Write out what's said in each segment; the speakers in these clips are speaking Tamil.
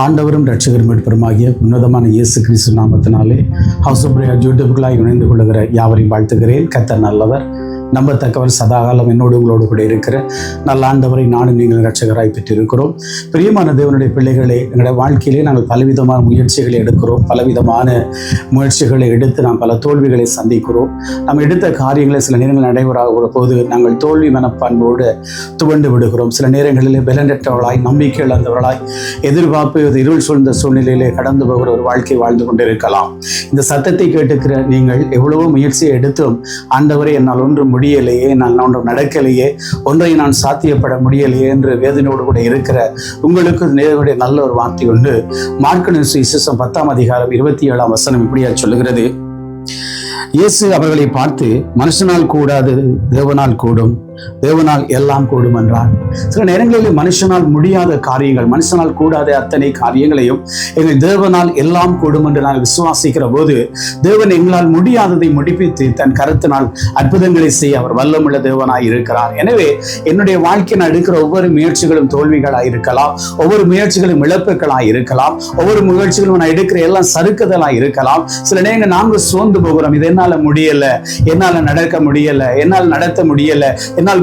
ஆண்டவரும் இரட்சகரும் மீட்பருமாகிய உன்னதமான இயேசு கிறிஸ்து நாமத்தினாலே ஹவுஸ் ஆஃப் பிரேயர் யூடியூப்களாய் இணைந்து கொள்ளுகிற யாவரையும் வாழ்த்துகிறேன். கர்த்தர் நல்லவர், நம்பத்தக்கவர், சதாகாலம் என்னோடு உங்களோடு கூட இருக்கிற நல்ல ஆண்டவரை நானும் நீங்கள் இரட்சகராய் பெற்றிருக்கிறோம். பிரியமான தேவனுடைய பிள்ளைகளே, எங்களுடைய வாழ்க்கையிலே நாங்கள் பலவிதமான முயற்சிகளை எடுக்கிறோம். பலவிதமான முயற்சிகளை எடுத்து நாம் பல தோல்விகளை சந்திக்கிறோம். நம்ம எடுத்த காரியங்களை சில நேரங்கள் நடைபெறாகிற போது நாங்கள் தோல்வி மனப்பான்போடு துவண்டு விடுகிறோம். சில நேரங்களிலே பலனற்றவர்களாய், நம்பிக்கை இழந்தவர்களாய், எதிர்பார்ப்பு இருள் சூழ்ந்த சூழ்நிலையிலே கடந்து போகிற ஒரு வாழ்க்கை வாழ்ந்து கொண்டிருக்கலாம். இந்த சத்தத்தை கேட்டுக்கிற நீங்கள் எவ்வளவோ முயற்சியை எடுத்தும் ஆண்டவரை என்னால் ஒன்று முடியலையே, நான் ஒன்று நடக்கலையே, ஒன்றை நான் சாத்தியப்பட முடியலையே என்று வேதனையோடு கூட இருக்கிற உங்களுக்கு நேருடைய நல்ல ஒரு வார்த்தை உண்டு. மார்க்கு சுவிசேஷம் 10ஆம் அதிகாரம் 27ஆம் வசனம் இப்படியா சொல்லுகிறது: இயேசு அவர்களை பார்த்து, மனுஷனால் கூடாது தேவனால் கூடும், தேவனால் எல்லாம் கூடும் என்றார். சில நேரங்களில் மனுஷனால் முடியாத காரியங்கள், மனுஷனால் கூடாத அத்தனை காரியங்களையும் எங்கள் தேவனால் எல்லாம் கூடும் என்று நாங்கள் விசுவாசிக்கிற போது தேவன் எங்களால் முடியாததை முடிப்பித்து தன் கருத்தினால் அற்புதங்களை செய்ய அவர் வல்லமுள்ள தேவனாய் இருக்கிறார். எனவே என்னுடைய வாழ்க்கையில் நான் எடுக்கிற ஒவ்வொரு முயற்சிகளும் தோல்விகளாய் இருக்கலாம், ஒவ்வொரு முயற்சிகளும் இழப்புகளாய் இருக்கலாம், ஒவ்வொரு முயற்சிகளும் நான் எடுக்கிற எல்லாம் சறுக்குதலாய் இருக்கலாம். சில நேரங்கள் நாங்கள் சோர்ந்து போகிறோம். இது என்னால முடியல, என்னால நடக்க முடியல, என்னால் நடத்த முடியல,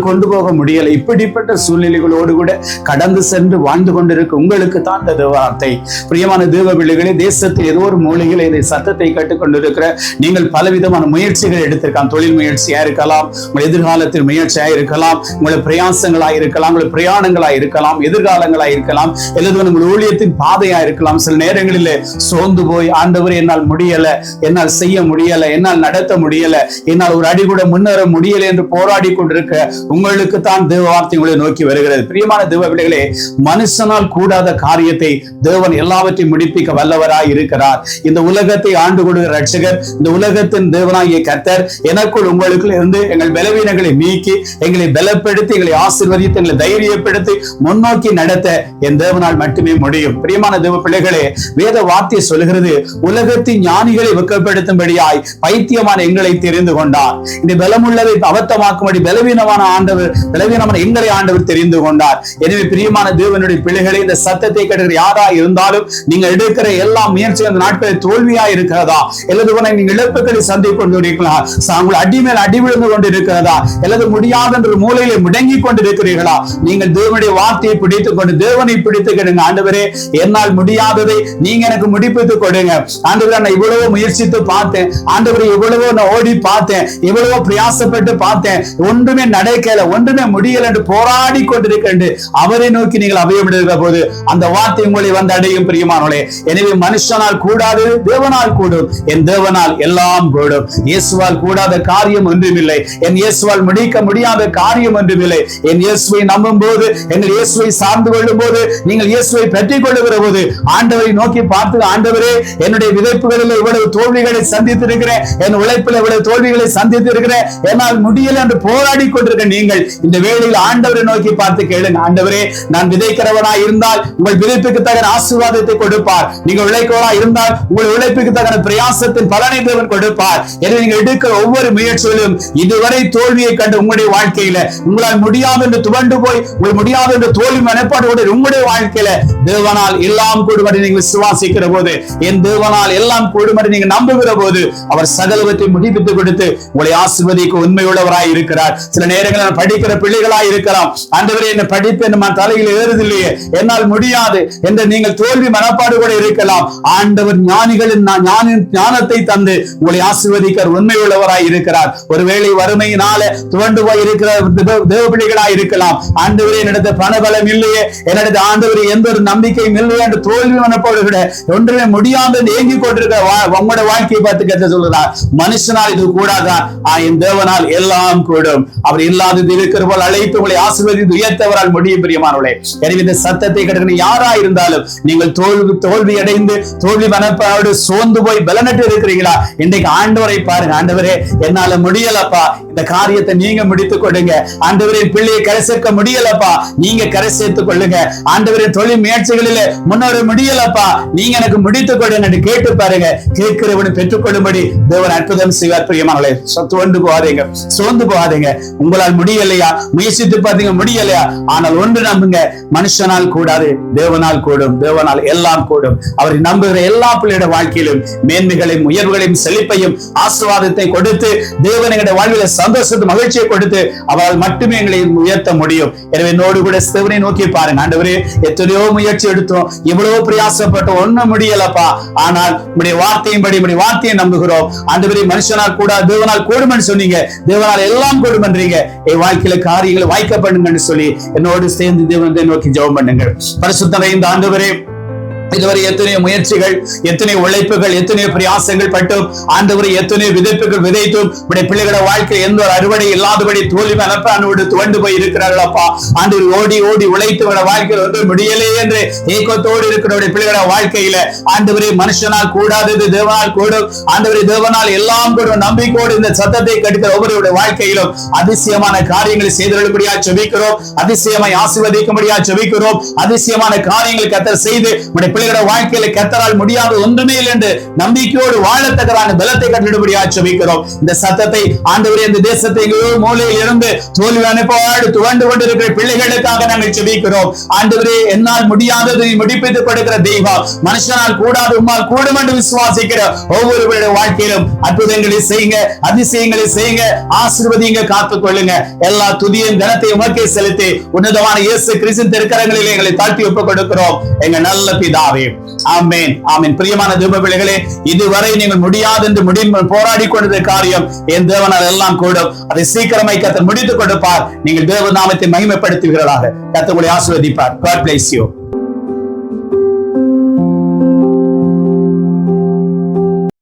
கொண்டு போக முடியல. இப்படிப்பட்ட சூழ்நிலைகளோடு கூட கடந்து சென்று வாழ்ந்து கொண்டிருக்க உங்களுக்கு தான் இந்த தேவார்த்தை. பிரியமான தேவ பிள்ளைகளே, தேசத்தில் ஏதோ ஒரு மூலையில் இதை சத்தத்தை கேட்டுக் கொண்டிருக்கிற நீங்கள் பலவிதமான முயற்சிகள் எடுத்திருக்கலாம். தொழில் முயற்சியா இருக்கலாம், உங்கள் எதிர்காலத்தில் முயற்சியா இருக்கலாம், உங்களுடைய பிரயாசங்களா இருக்கலாம், உங்களுடைய பிரயாணங்களா இருக்கலாம், எதிர்காலங்களா இருக்கலாம், அல்லது உங்கள் ஊழியத்தின் பாதையா இருக்கலாம். சில நேரங்களில் சோர்ந்து போய் ஆண்டவரே என்னால் முடியல, என்னால் செய்ய முடியல, என்னால் நடத்த முடியல, என்னால் ஒரு அடி கூட முன்னேற முடியல என்று போராடி கொண்டிருக்க உங்களுக்கு தான் தேவ வார்த்தை உங்களை நோக்கி வருகிறது. பிரியமான தேவ பிள்ளைகளே, மனுஷனால் கூடாத காரியத்தை தேவன் எல்லாவற்றையும் முடிப்பிக்க வல்லவராய் இருக்கிறார். இந்த உலகத்தை ஆண்டு கொள்கிற ரட்சகர், இந்த உலகத்தின் தேவனாகிய கர்த்தர் எனக்குள் உங்களுக்குள் இருந்து எங்கள் பலவீனங்களை நீக்கி எங்களை பலப்படுத்தி எங்களை ஆசீர்வதித்து எங்களை தைரியப்படுத்தி முன்னோக்கி நடத்த என் தேவனால் மட்டுமே முடியும். பிரியமான தேவ பிள்ளைகளே, வேத வார்த்தை சொல்கிறது, உலகத்தின் ஞானிகளை வெட்கப்படுத்தும்படியாய் பைத்தியமான எங்களை தெரிந்து கொண்டார். இந்த பலமுள்ளதை அபத்தமாக்கும்படி பலவீனமான ஆண்டவர், பலவீனமான எங்களை ஆண்டவர் தெரிந்து கொண்டார். எனவே பிரியமான தேவனுடைய பிள்ளைகளே, இந்த சத்தத்தை கேட்கிற யாரா இருந்தாலும் நீங்கள் எடுக்கிற எல்லா முயற்சிகள் அந்த நாட்களில் தோல்வியா இருக்கிறதா, அல்லது நீங்கள் இழப்புகளை சந்தித்துக் கொண்டிருக்கிறீர்களா, உங்கள் அடி மேல் அடி விழுந்து கொண்டிருக்கிறதா, அல்லது முடியாத என்ற மூலையிலே முடங்கி கொண்டிருக்கிறீர்களா, நீங்கள் தேவனுடைய வார்த்தையை பிடித்துக் கொண்டு தேவனை பிடித்துக் கொடுங்க. ஆண்டவரே என்னால் முடியாததை நீங்க எனக்கு முடிப்பித்துக் கொடுங்க. ஆண்டவரே நான் இவ்வளவோ முயற்சித்து பார்த்தேன், ஆண்டவரே இவ்வளவோ நான் ஓடி பார்த்தேன், இவ்வளவோ பிரயாசப்பட்டு பார்த்தேன், ஒன்றுமே நடக்கல, ஒன்றுமே முடியல என்று போராடி கொண்டிருக்கின்ற அவரை நோக்கி நீங்கள் அபயமிடுகிற போது அந்த வார்த்தை உங்களை வந்து அடையும். பிரியமானவர்களே, எனவே மனுஷனால் கூடாது தேவனால் கூடும், என் தேவனால் எல்லாம் கூடும். இயேசுவால் கூடாத காரியம் ஒன்றுமில்லை, என் இயேசுவால் முடிக்க முடியாத காரியம் ஒன்றுமில்லை. என் இயேசுவை நம்பும் போது, எங்கள் இயேசுவை சார்ந்து கொள்ளும் போது, நீங்கள் இயேசுவை பெற்றுக் கொள்ளுகிற போது ஆண்டவரை நோக்கி பார்த்து, ஆண்டவரே என்னுடைய விதைப்புகளில் இவ்வளவு தோல்விகளை சந்தித்திருக்கிறேன், என் உழைப்பில் இவ்வளவு தோல்விகளை சந்தித்திருக்கிறேன், என்னால் முடியல என்று போராடி கொண்டிருக்க நீங்கள் இந்த வேளையில் ஆண்டவரை நோக்கி பார்த்து கேளுங்க. ஆண்டவரே நான் விதைக்கிறவனாய் இருந்தால் உங்கள் விதைப்புக்கு தகுந்த ஆசீர்வாதத்தை கொடுப்பார், நீங்கள் உழைக்கிறவனாய் இருந்தால் உங்கள் உழைப்புக்கு தகுந்த பிரயாசத்தின் பலனை தேவன் கொடுப்பார். எனவே நீங்கள் எடுக்கிற ஒவ்வொரு முயற்சியிலும் இதுவரை தோல்வியை கண்டு உங்களுடைய வாழ்க்கையில உங்களால் முடியாது என்று துவண்டு போய் உங்கள் முடியாது என்று தோல்வி மனப்பாடு உங்களுடைய வாழ்க்கையில தேவனால் எல்லாம் கூடும் என்று நீங்கள் விசுவாசிக்கிற போது, என் தேவனால் எல்லாம் கூடும் என்று நீங்கள் நம்புகிற போது அவர் சகலவற்றை முடிப்பித்துக் கொடுத்து உங்களை ஆசீர்வதிக்க உண்மையுள்ளவராய் இருக்கிறார். சில நேரங்களில் படிக்கிற பிள்ளைகளாய் இருக்கலாம், ஆண்டவரே என்ன படிப்பு நம்ம தலையில் ஏறுதில்லையே, என்னால் முடியாது என்று நீங்கள் தோல்வி மனப்பாடு கூட இருக்கலாம். ஆண்டவர் ஞானிகளின் ஞானத்தை தந்து உங்களை ஆசீர்வதிக்க உண்மை உள்ளவராய் இருக்கிறார். ஒருவேளை வறுமையினால துவண்டு போய் இருக்கிற தேவ பிள்ளைகளாய் இருக்கலாம், ஆண்டவரே என்னிடத்து பணபலம் இல்லையே, என்னிடத்து ஆண்டவரே எந்த ஒரு நம்பிக்கையும் இல்லையே என்று தோல்வி மனப்பாடு கூட ஒன்றுமே முடியாது ஏங்கி கொண்டிருக்கிற உங்களோட வாழ்க்கையை பார்த்து கேட்ட சொல்றார், மனுஷனால் இது கூடாதான், என் தேவனால் எல்லாம் கூடும். அவர் இல்லாதது இருக்கிற போல் அழைத்து உங்களை ஆசீர்வதித்து உயர்த்தவரால் முடியும். பிரியமானவர்களே, எனவே இந்த சத்தத்தை கேட்கிற யாரா இருந்தாலும் நீங்கள் தோல்வி அடைந்து தோல்வி மனப்பாடு சோர்ந்து போய் பலனற்று இருக்கிறீங்களா, இன்றைக்கு ஆண்டவரை பாருங்க. ஆண்டவரே என்னால முடியலப்பா, இந்த காரியத்தை நீங்க முடித்துக் கொடுங்க. ஆண்டவரே பிள்ளையை கரை சேர்க்க முடியலப்பா, நீங்க கரை சேர்த்துக் கொள்ளுங்க. ஆண்டவரே தொழில் முயற்சிகளில் முன்னேற முடியலப்பா, நீங்க எனக்கு முடித்துக் கொடுங்க என்று கேட்டு பாருங்க. கேட்கிறவனை பெற்றுக் கொள்ளும்படி தேவன் அற்புதம் செய்வார். பிரியமானவர்களே, சோர்ந்து போகாதீங்க, சோர்ந்து போகாதீங்க. உங்களால் உங்களால் முடியலையா? முயற்சித்து பார்த்தீங்க முடியலையா? ஆனால் ஒன்று நம்புங்க, மனுஷனால் கூடாது, தேவனால் கூடும். தேவனால் எல்லாம் கூடும். அவரை நம்புகிற எல்லா பிள்ளையோட வாழ்க்கையிலும் மேன்மைகளையும் உயர்வுகளையும் செழிப்பையும் ஆசீர்வாதத்தை கொடுத்து தேவன் எங்களுடைய வாழ்வில் சந்தோஷத்தை மகிழ்ச்சியை கொடுத்து அவரால் மட்டுமே எங்களை உயர்த்த முடியும். எனவே என்னோடு கூட தேவனை நோக்கி பாருங்க. ஆண்டவரே, எத்தனையோ முயற்சி எடுத்தோம், எவ்வளவு பிரயாசப்பட்டோம், ஒண்ணும் முடியலப்பா. ஆனால் உம்முடைய வார்த்தையின்படி உம்முடைய வார்த்தையை நம்புகிறோம். ஆண்டவரே, மனுஷனால் கூடாது, தேவனால் கூடும்னு சொன்னீங்க, தேவனால் எல்லாம் கூடும் என்றீங்க. என் வாழ்க்கையில காரியங்களை வாய்க்க பண்ணுங்கன்னு சொல்லி என்னோடு சேர்ந்து தேவனை நோக்கி ஜெபம் பண்ணுங்கள். பரிசுத்த நிறைந்த ஆண்டவரே, இதுவரை எத்தனையோ முயற்சிகள், எத்தனையோ உழைப்புகள், எத்தனையோ பிரயாசங்கள் பட்டும் ஆண்டவரை எத்தனையோ விதைப்புகள் விதைத்தும் உடைய பிள்ளைகளோட வாழ்க்கை எந்த ஒரு அறுவடை இல்லாதபடி தோல்வி மனப்பானோடு துவண்டு போய் இருக்கிறார்களப்பா. ஆண்டவர் ஓடி ஓடி உழைத்து வாழ்க்கையில் ஒன்று முடியலே என்று ஏக்கத்தோடு இருக்கிற பிள்ளைகளோட வாழ்க்கையில ஆண்டவரே, மனுஷனால் கூடாதது தேவனால் கூடும். ஆண்டவரே, தேவனால் எல்லாம் கூடும் நம்பிக்கையோடு இந்த சத்தத்தை கெடுக்கிற ஒவ்வொருடைய வாழ்க்கையிலும் அதிசயமான காரியங்களை செய்துள்ளபடியா ஜெபிக்கிறோம். அதிசயமாய் ஆசீர்வதிக்கும்படியா ஜெபிக்கிறோம். அதிசயமான காரியங்களை கர்த்தர் செய்து பிள்ளைகளோட வாழ்க்கையில கர்த்தரால் முடியாத ஒன்றுமே இல்லை என்று நம்பிக்கையோடு வாழத்தக்கதான பலத்தை கட்டளிடும்படியா ஜெபிக்கிறோம். இந்த சத்தத்தை ஆண்டவரே, இந்த தேசத்தை எங்கேயோ மூலையில் இருந்து தோல்வி அனுப்பவாடு துவண்டு கொண்டிருக்கிற பிள்ளைகளுக்காக நாங்கள் ஜெபிக்கிறோம். ஆண்டவரே, என்னால் முடியாததை முடிப்பித்து கொடுக்கிற தெய்வம், மனுஷனால் கூடாது உம்மால் கூடும் என்று விசுவாசிக்கிற ஒவ்வொருவருடைய வாழ்க்கையிலும் அற்புதங்களை செய்யுங்க, அதிசயங்களை செய்யுங்க, ஆசீர்வதிங்க, காத்துக் கொள்ளுங்க. எல்லா துதியும் கனத்தையும் உமக்கே செலுத்தி உன்னதமான இயேசு கிறிஸ்துவின் திருக்கரங்களில் எங்களை தாழ்த்தி ஒப்புக் கொடுக்கிறோம் எங்க நல்ல பிதாவே. ஆமென், ஆமென். பிரியமான தேவ பிள்ளைகளே, இதுவரை நீங்கள் முடியாது என்று போராடி கொண்டிருந்த காரியம் என் தேவனால் எல்லாம் கூடும். அதை சீக்கிரமாய் கர்த்தர் முடித்துக் கொடுப்பார். நீங்கள் தேவ நாமத்தை மகிமைப்படுத்துவீர்களாக. கர்த்தர் உங்களை ஆசீர்வதிப்பார். God bless you.